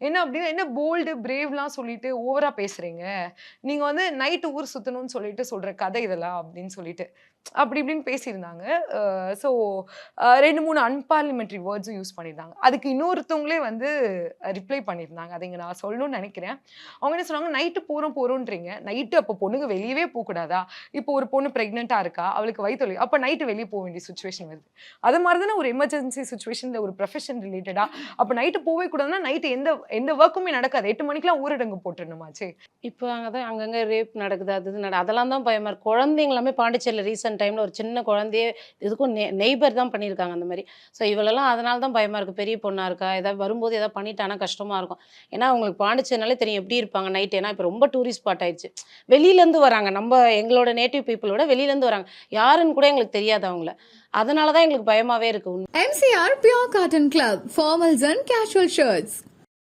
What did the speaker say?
என்ன அப்டின்னா, என்ன போல்டு, பிரேவ்லாம் சொல்லிட்டு ஓவரா பேசுறீங்க. நீங்க வந்து நைட் ஊர் சுத்தணும்னு சொல்லிட்டு சொல்ற கதை இதெல்லாம் அப்டின்னு சொல்லிட்டு. அப்டி இப்டின்னு பேசியிருந்தாங்க. ஸோ 2, 3 அன்பார்லிமென்டரி வேர்ட்ஸும் யூஸ் பண்ணியிருந்தாங்க. அதுக்கு இன்னொருத்தவங்களே வந்து ரிப்ளை பண்ணியிருந்தாங்க. அத இங்க நான் சொல்லணும்னு நெனைக்கிறேன். அவங்க என்ன சொன்னாங்க, "நைட்டு போறோம்ன்றீங்க. நைட்டு அப்ப பொண்ணுங்க வெளியவே போக்கூடாதா? இப்போ ஒரு பொண்ணு பிரெக்னன்ட்டா இருக்கா. அவளுக்கு வயித்து வலி. அப்ப நைட்டு வெளிய போ வேண்டிய சிச்சுவேஷன் வருது. அது மாரி தானே ஒரு எமர்ஜென்சி சிச்சுவேஷன்ல ஒரு ப்ரொஃபஷன் ரிலேட்டடா அப்ப நைட்டு போவே கூடாதுன்னா, நைட்டு எந்த எந்த வொர்க்குமே நடக்காது. 8 மணிக்கெல்லாம் ஊரடங்கு போட்டுறணுமாச்சே! இப்போ அங்க தான் அங்கங்க ரேப் நடக்குது. அது இது அதெல்லாம் தான் பயமா இருக்கு. குழந்தைங்க எல்லாமே பாண்டிச்சேரியில ரீசென்ட் டைம்ல ஒரு சின்ன குழந்தையே இதுக்கும் நெய்பர் தான் பண்ணியிருக்காங்க அந்த மாரி. ஸோ இவளெல்லாம் அதனால தான் பயமா இருக்கு. பெரிய பொண்ணா இருக்கா? ஏதாவது வரும்போது ஏதாவது பண்ணிட்டான்னா கஷ்டமா இருக்கும். ஏன்னா அவங்களுக்கு பாண்டிச்சேரினாலே தெரியும் எப்படி இருப்பாங்க நைட். ஏன்னா இப்ப ரொம்ப டூரிஸ்ட் ஸ்பாட் ஆயிடுச்சு. வெளியிலேருந்து வராங்க. எங்களோட நேட்டிவ் பீப்பிள் விட வெளியிலேருந்து வராங்க. யாருன்னு கூட எங்களுக்கு தெரியாது அவங்கள. அதனால தான் எங்களுக்கு பயமாவே இருக்கு. MCR Pure Cotton Club, formals and casual shirts.